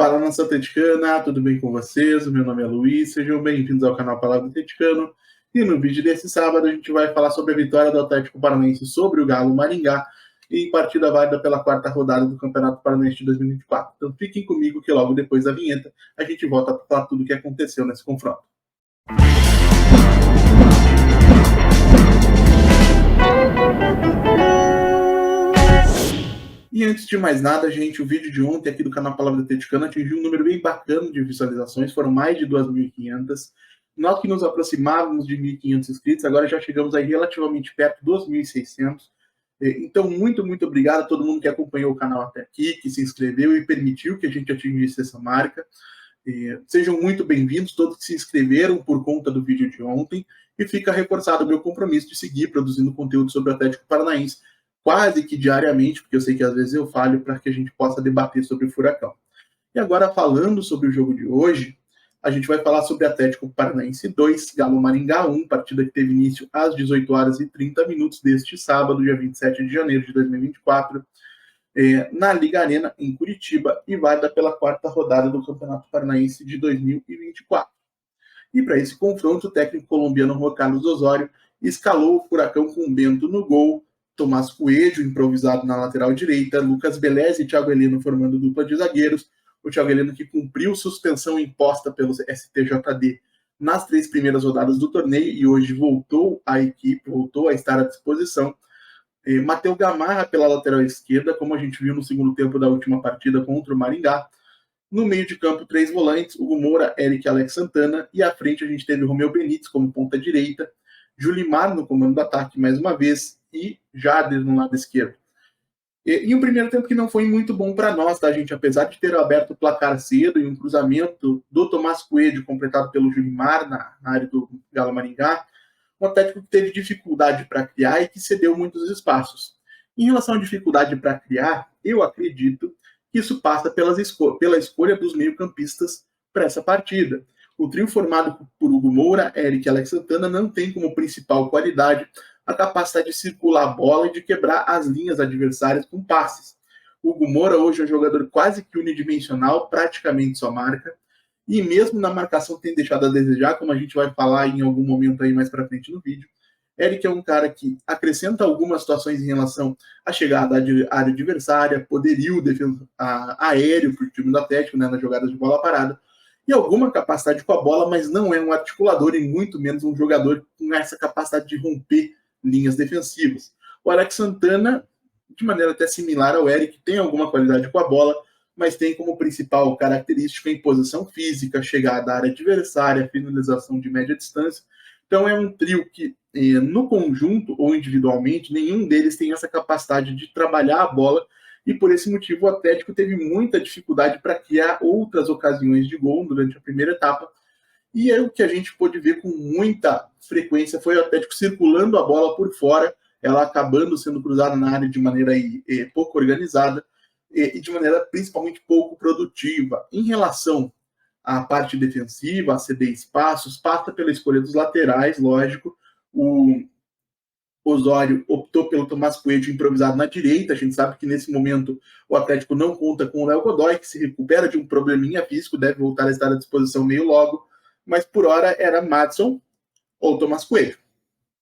Fala, nação atleticana, tudo bem com vocês? O meu nome é Luiz, sejam bem-vindos ao canal Palavra Atleticano. E no vídeo desse sábado a gente vai falar sobre a vitória do Atlético Paranaense sobre o Galo Maringá em partida válida pela quarta rodada do Campeonato Paranaense de 2024. Então fiquem comigo que logo depois da vinheta a gente volta para falar tudo o que aconteceu nesse confronto. E antes de mais nada, gente, o vídeo de ontem aqui do canal Palavra Atleticana atingiu um número bem bacana de visualizações, foram mais de 2.500. Nós que nos aproximávamos de 1.500 inscritos, agora já chegamos aí relativamente perto dos 1.600. Então, muito obrigado a todo mundo que acompanhou o canal até aqui, que se inscreveu e permitiu que a gente atingisse essa marca. Sejam muito bem-vindos, todos que se inscreveram por conta do vídeo de ontem, e fica reforçado o meu compromisso de seguir produzindo conteúdo sobre o Atlético Paranaense, quase que diariamente, porque eu sei que às vezes eu falho, para que a gente possa debater sobre o Furacão. E agora, falando sobre o jogo de hoje, a gente vai falar sobre Atlético Paranaense 2, Galo Maringá 1, partida que teve início às 18 horas e 30 minutos deste sábado, dia 27 de janeiro de 2024, na Liga Arena, em Curitiba, e válida pela quarta rodada do Campeonato Paranaense de 2024. E para esse confronto, o técnico colombiano Juan Carlos Osório escalou o Furacão com Bento no gol, Tomás Coelho, improvisado na lateral direita, Lucas Belez e Thiago Heleno formando dupla de zagueiros. O Thiago Heleno que cumpriu suspensão imposta pelo STJD nas 3 primeiras rodadas do torneio e hoje voltou à equipe, voltou a estar à disposição. Matheus Gamarra pela lateral esquerda, como a gente viu no segundo tempo da última partida contra o Maringá. No meio de campo, 3 volantes, Hugo Moura, Eric e Alex Santana. E à frente a gente teve Romeu Benítez como ponta direita, Julimar no comando do ataque mais uma vez e Jader no lado esquerdo. E um primeiro tempo que não foi muito bom para nós, tá, gente? Apesar de ter aberto o placar cedo e um cruzamento do Tomás Coelho completado pelo Julimar na área do Galo Maringá, o Atlético teve dificuldade para criar e que cedeu muitos espaços. Em relação à dificuldade para criar, eu acredito que isso passa pela escolha dos meio-campistas para essa partida. O trio formado por Hugo Moura, Eric e Alex Santana não tem como principal qualidade a capacidade de circular a bola e de quebrar as linhas adversárias com passes. O Hugo Moura hoje é um jogador quase que unidimensional, praticamente só marca, e mesmo na marcação tem deixado a desejar, como a gente vai falar em algum momento aí mais para frente no vídeo. Eric é um cara que acrescenta algumas situações em relação à chegada à área adversária, poderio aéreo para o time do Atlético, né, nas jogadas de bola parada, e alguma capacidade com a bola, mas não é um articulador e muito menos um jogador com essa capacidade de romper linhas defensivas. O Alex Santana, de maneira até similar ao Eric, tem alguma qualidade com a bola, mas tem como principal característica a imposição física, chegada à área adversária, finalização de média distância. Então é um trio que, no conjunto ou individualmente, nenhum deles tem essa capacidade de trabalhar a bola, e por esse motivo o Atlético teve muita dificuldade para criar outras ocasiões de gol durante a primeira etapa. E é o que a gente pôde ver com muita frequência foi o Atlético circulando a bola por fora, ela acabando sendo cruzada na área de maneira pouco organizada e de maneira principalmente pouco produtiva. Em relação à parte defensiva, a ceder espaços, passa pela escolha dos laterais, lógico. O Osório optou pelo Tomás Coelho improvisado na direita. A gente sabe que nesse momento o Atlético não conta com o Léo Godoy, que se recupera de um probleminha físico, deve voltar a estar à disposição meio logo, mas por hora era Madison ou Tomás Coelho.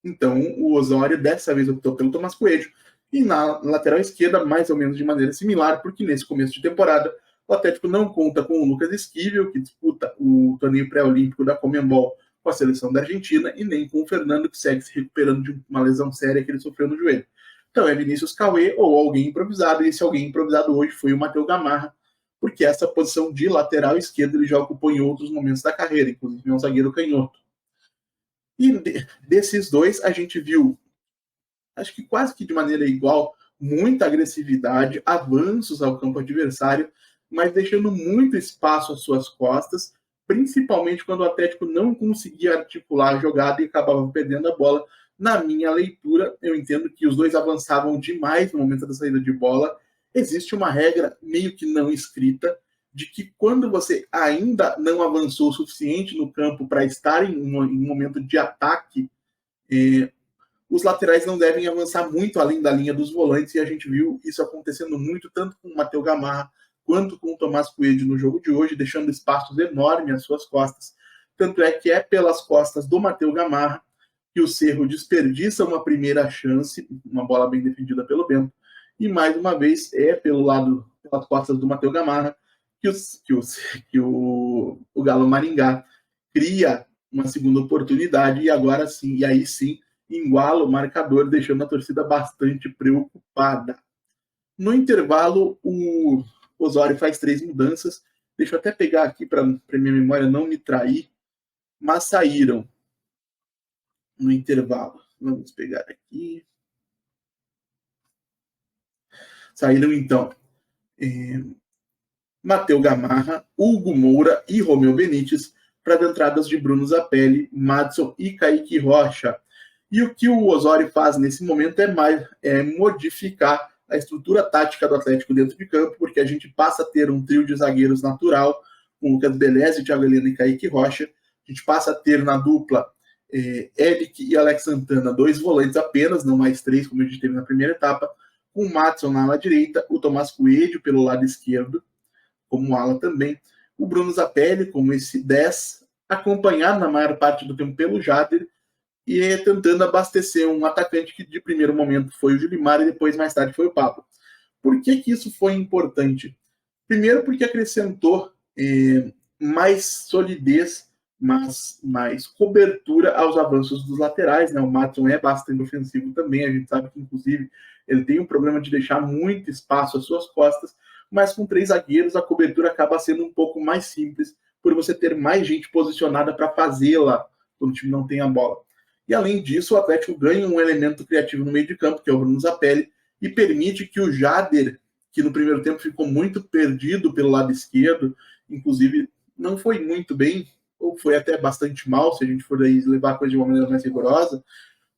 Então o Osório dessa vez optou pelo Tomás Coelho, e na lateral esquerda mais ou menos de maneira similar, porque nesse começo de temporada o Atlético não conta com o Lucas Esquivel, que disputa o torneio pré-olímpico da Conmebol com a seleção da Argentina, e nem com o Fernando, que segue se recuperando de uma lesão séria que ele sofreu no joelho. Então é Vinícius Cauê ou alguém improvisado, e esse alguém improvisado hoje foi o Matheus Gamarra, porque essa posição de lateral esquerdo ele já ocupou em outros momentos da carreira, inclusive é um zagueiro canhoto. E desses dois a gente viu, acho que quase que de maneira igual, muita agressividade, avanços ao campo adversário, mas deixando muito espaço às suas costas, principalmente quando o Atlético não conseguia articular a jogada e acabava perdendo a bola. Na minha leitura, eu entendo que os dois avançavam demais no momento da saída de bola. Existe uma regra meio que não escrita de que quando você ainda não avançou o suficiente no campo para estar em um momento de ataque, os laterais não devem avançar muito além da linha dos volantes, e a gente viu isso acontecendo muito, tanto com o Matheus Gamarra quanto com o Tomás Coelho no jogo de hoje, deixando espaços enormes às suas costas. Tanto é que é pelas costas do Matheus Gamarra que o Cerro desperdiça uma primeira chance, uma bola bem defendida pelo Bento, e mais uma vez é pelas costas do Matheus Gamarra que o Galo Maringá cria uma segunda oportunidade e agora sim, e aí sim, iguala o marcador, deixando a torcida bastante preocupada. No intervalo, o Osório faz 3 mudanças. Deixa eu até pegar aqui para minha memória não me trair, mas saíram no intervalo. Vamos pegar aqui. Saíram então Matheus Gamarra, Hugo Moura e Romeu Benítez para as entradas de Bruno Zapelli, Madison e Kaique Rocha. E o que o Osório faz nesse momento é modificar a estrutura tática do Atlético dentro de campo, porque a gente passa a ter um trio de zagueiros natural, com Lucas Beleza, Thiago Heleno e Kaique Rocha. A gente passa a ter na dupla Eric e Alex Santana, 2 volantes apenas, não mais 3, como a gente teve na primeira etapa, com o Madison na ala direita, o Tomás Coelho pelo lado esquerdo, como ala também, o Bruno Zapelli como esse 10, acompanhado na maior parte do tempo pelo Jader, e tentando abastecer um atacante que de primeiro momento foi o Julimar e depois mais tarde foi o Pablo. Por que isso foi importante? Primeiro porque acrescentou mais solidez, mais cobertura aos avanços dos laterais, né? O Matson é bastante ofensivo também, a gente sabe que inclusive ele tem um problema de deixar muito espaço às suas costas, mas com 3 zagueiros a cobertura acaba sendo um pouco mais simples, por você ter mais gente posicionada para fazê-la quando o time não tem a bola. E além disso, o Atlético ganha um elemento criativo no meio de campo, que é o Bruno Zapelli, e permite que o Jader, que no primeiro tempo ficou muito perdido pelo lado esquerdo, inclusive não foi muito bem, ou foi até bastante mal, se a gente for aí levar a coisa de uma maneira mais rigorosa,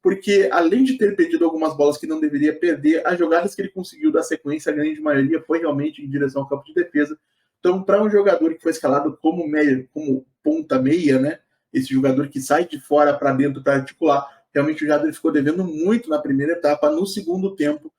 porque além de ter perdido algumas bolas que não deveria perder, as jogadas que ele conseguiu dar sequência, a grande maioria foi realmente em direção ao campo de defesa. Então, para um jogador que foi escalado como ponta meia, né, esse jogador que sai de fora para dentro para articular, realmente o Jader ficou devendo muito na primeira etapa. No segundo tempo,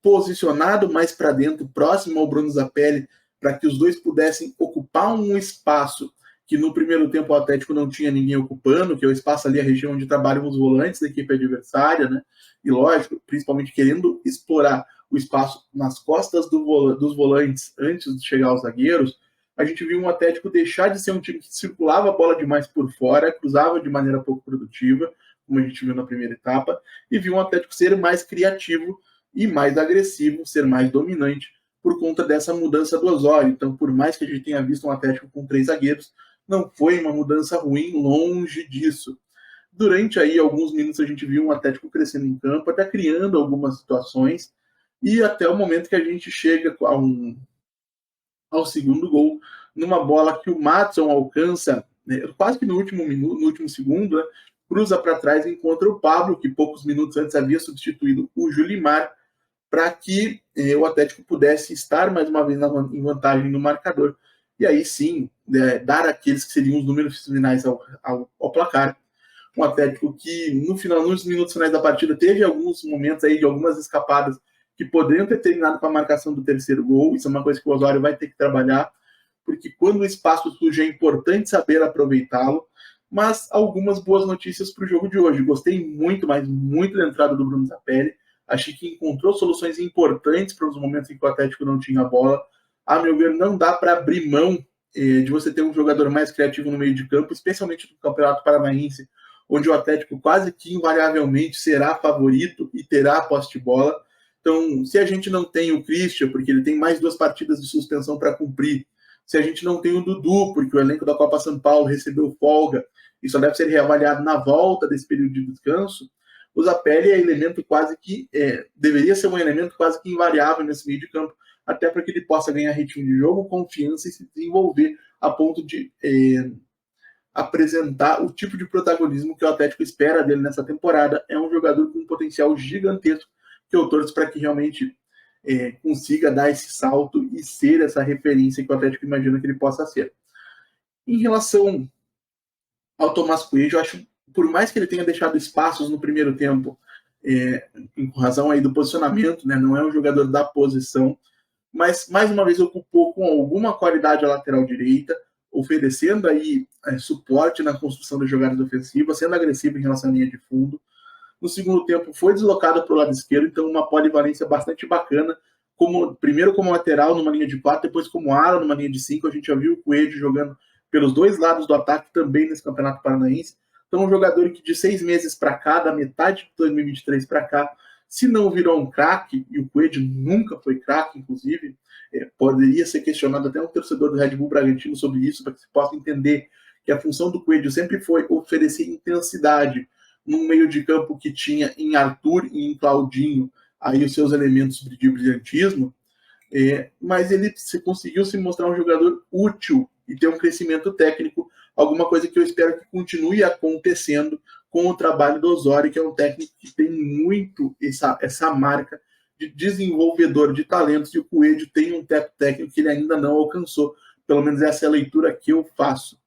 posicionado mais para dentro, próximo ao Bruno Zapelli, para que os dois pudessem ocupar um espaço que no primeiro tempo o Atlético não tinha ninguém ocupando, que é o espaço ali, a região onde trabalham os volantes da equipe adversária, né? E lógico, principalmente querendo explorar o espaço nas costas dos volantes antes de chegar aos zagueiros, a gente viu um Atlético deixar de ser um time que circulava a bola demais por fora, cruzava de maneira pouco produtiva, como a gente viu na primeira etapa, e viu um Atlético ser mais criativo e mais agressivo, ser mais dominante, por conta dessa mudança do Osório. Então, por mais que a gente tenha visto um Atlético com 3 zagueiros, não foi uma mudança ruim, longe disso. Durante aí alguns minutos a gente viu um Atlético crescendo em campo, até criando algumas situações, e até o momento que a gente chega ao segundo gol, numa bola que o Madison alcança, né, quase que no último segundo, né, cruza para trás e encontra o Pablo, que poucos minutos antes havia substituído o Julimar, para que o Atlético pudesse estar mais uma vez em vantagem no marcador. E aí sim, dar aqueles que seriam os números finais ao placar. Um Atlético que, nos minutos finais da partida, teve alguns momentos aí de algumas escapadas que poderiam ter terminado com a marcação do terceiro gol. Isso é uma coisa que o Osório vai ter que trabalhar, porque quando o espaço surge é importante saber aproveitá-lo. Mas algumas boas notícias para o jogo de hoje. Gostei muito, mas muito da entrada do Bruno Zapelli. Achei que encontrou soluções importantes para os momentos em que o Atlético não tinha a bola. A meu ver, não dá para abrir mão de você ter um jogador mais criativo no meio de campo, especialmente no Campeonato Paranaense, onde o Atlético quase que invariavelmente será favorito e terá a posse de bola. Então, se a gente não tem o Christian, porque ele tem mais 2 partidas de suspensão para cumprir, se a gente não tem o Dudu, porque o elenco da Copa São Paulo recebeu folga e só deve ser reavaliado na volta desse período de descanso, o Zapelli é elemento quase que deveria ser um elemento quase que invariável nesse meio de campo, até para que ele possa ganhar ritmo de jogo, confiança e se desenvolver a ponto de apresentar o tipo de protagonismo que o Atlético espera dele nessa temporada. É um jogador com um potencial gigantesco, que eu torço para que realmente consiga dar esse salto e ser essa referência que o Atlético imagina que ele possa ser. Em relação ao Tomás Coelho, eu acho, por mais que ele tenha deixado espaços no primeiro tempo, em razão aí do posicionamento, né, não é um jogador da posição, mas mais uma vez ocupou com alguma qualidade a lateral direita, oferecendo aí suporte na construção das jogadas ofensivas, sendo agressivo em relação à linha de fundo. No segundo tempo foi deslocado para o lado esquerdo, então uma polivalência bastante bacana, primeiro como lateral numa linha de 4, depois como ala numa linha de 5. A gente já viu o Coelho jogando pelos dois lados do ataque também nesse Campeonato Paranaense. Então um jogador que de 6 meses para cá, da metade de 2023 para cá, se não virou um craque, e o Coelho nunca foi craque, inclusive, poderia ser questionado até um torcedor do Red Bull Bragantino sobre isso, para que se possa entender que a função do Coelho sempre foi oferecer intensidade num meio de campo que tinha em Arthur e em Claudinho aí os seus elementos de brilhantismo, mas ele conseguiu se mostrar um jogador útil e ter um crescimento técnico, alguma coisa que eu espero que continue acontecendo com o trabalho do Osório, que é um técnico que tem muito essa marca de desenvolvedor de talentos, e o Coelho tem um teto técnico que ele ainda não alcançou, pelo menos essa é a leitura que eu faço.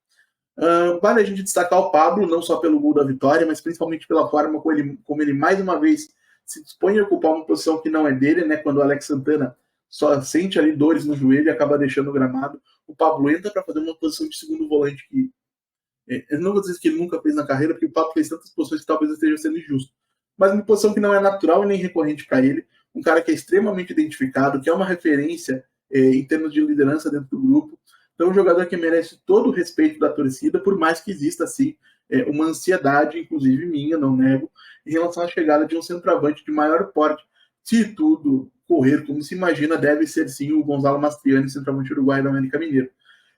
Vale a gente destacar o Pablo, não só pelo gol da vitória, mas principalmente pela forma como ele mais uma vez se dispõe a ocupar uma posição que não é dele, né? Quando o Alex Santana só sente ali dores no joelho e acaba deixando o gramado, o Pablo entra para fazer uma posição de segundo volante que eu não vou dizer que ele nunca fez na carreira, porque o Pablo fez tantas posições que talvez esteja sendo injusto, mas uma posição que não é natural e nem recorrente para ele, um cara que é extremamente identificado, que é uma referência em termos de liderança dentro do grupo. Então, um jogador que merece todo o respeito da torcida, por mais que exista, assim, uma ansiedade, inclusive minha, não nego, em relação à chegada de um centroavante de maior porte. Se tudo correr como se imagina, deve ser, sim, o Gonzalo Mastriani, centroavante uruguaio do América Mineiro.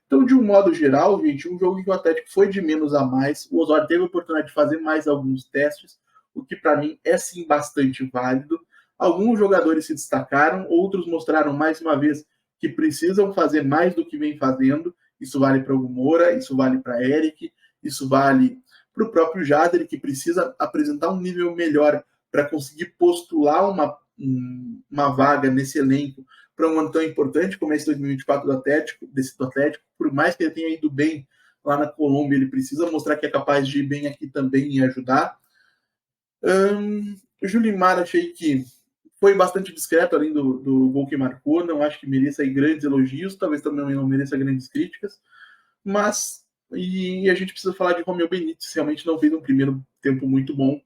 Então, de um modo geral, gente, um jogo em que o Atlético foi de menos a mais, o Osório teve a oportunidade de fazer mais alguns testes, o que para mim é, sim, bastante válido. Alguns jogadores se destacaram, outros mostraram, mais uma vez, que precisam fazer mais do que vem fazendo. Isso vale para o Moura, isso vale para Eric, isso vale para o próprio Jader, que precisa apresentar um nível melhor para conseguir postular uma vaga nesse elenco para um ano tão importante como esse 2024 do Atlético, por mais que ele tenha ido bem lá na Colômbia, ele precisa mostrar que é capaz de ir bem aqui também e ajudar. O Julimar, achei que foi bastante discreto, além do gol que marcou. Não acho que mereça grandes elogios, talvez também não mereça grandes críticas, mas e a gente precisa falar de Romeu Benítez, realmente não fez um primeiro tempo muito bom.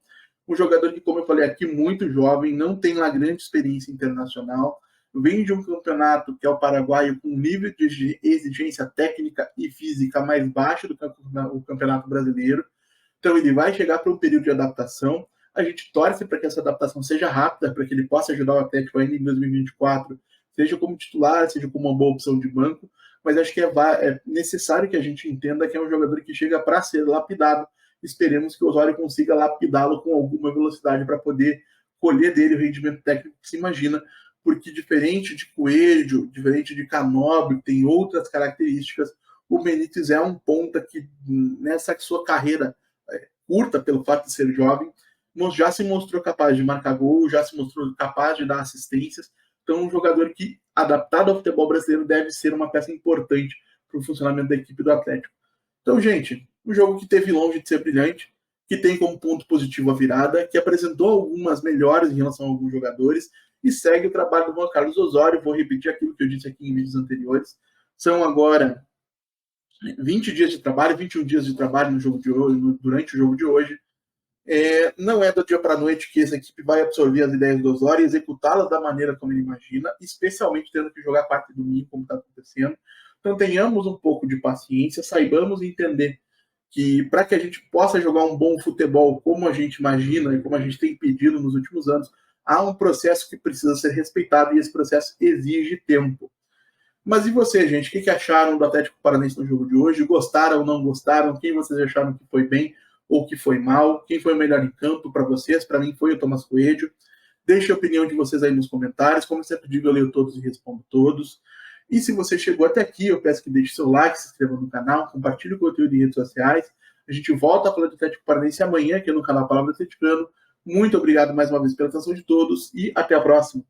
Um jogador que, como eu falei aqui, muito jovem, não tem lá grande experiência internacional, vem de um campeonato que é o paraguaio, com um nível de exigência técnica e física mais baixo do que o campeonato brasileiro. Então ele vai chegar para um período de adaptação. A gente torce para que essa adaptação seja rápida, para que ele possa ajudar o Atlético ainda em 2024, seja como titular, seja como uma boa opção de banco, mas acho que é necessário que a gente entenda que é um jogador que chega para ser lapidado. Esperemos que o Osório consiga lapidá-lo com alguma velocidade para poder colher dele o rendimento técnico que se imagina, porque diferente de Coelho, diferente de Canóbio, tem outras características, o Benítez é um ponta que, nessa sua carreira curta, pelo fato de ser jovem, já se mostrou capaz de marcar gol, já se mostrou capaz de dar assistências. Então, um jogador que, adaptado ao futebol brasileiro, deve ser uma peça importante para o funcionamento da equipe do Atlético. Então, gente, um jogo que teve longe de ser brilhante, que tem como ponto positivo a virada, que apresentou algumas melhores em relação a alguns jogadores e segue o trabalho do Juan Carlos Osório. Vou repetir aquilo que eu disse aqui em vídeos anteriores. São agora 20 dias de trabalho, 21 dias de trabalho no jogo de hoje, durante o jogo de hoje. Não é do dia para a noite que essa equipe vai absorver as ideias do Osório e executá-las da maneira como ele imagina, especialmente tendo que jogar quarta e domingo, como está acontecendo. Então tenhamos um pouco de paciência, saibamos entender que para que a gente possa jogar um bom futebol como a gente imagina e como a gente tem pedido nos últimos anos, há um processo que precisa ser respeitado e esse processo exige tempo. Mas e você, gente? O que acharam do Atlético Paranaense no jogo de hoje? Gostaram ou não gostaram? Quem vocês acharam que foi bem ou que foi mal? Quem foi o melhor em campo para vocês? Para mim foi o Tomás Coelho. Deixe a opinião de vocês aí nos comentários. Como sempre digo, eu leio todos e respondo todos. E se você chegou até aqui, eu peço que deixe seu like, se inscreva no canal, compartilhe o conteúdo em redes sociais. A gente volta a falar do Atlético Paranaense amanhã aqui no canal Palavra Atleticano. Muito obrigado mais uma vez pela atenção de todos e até a próxima.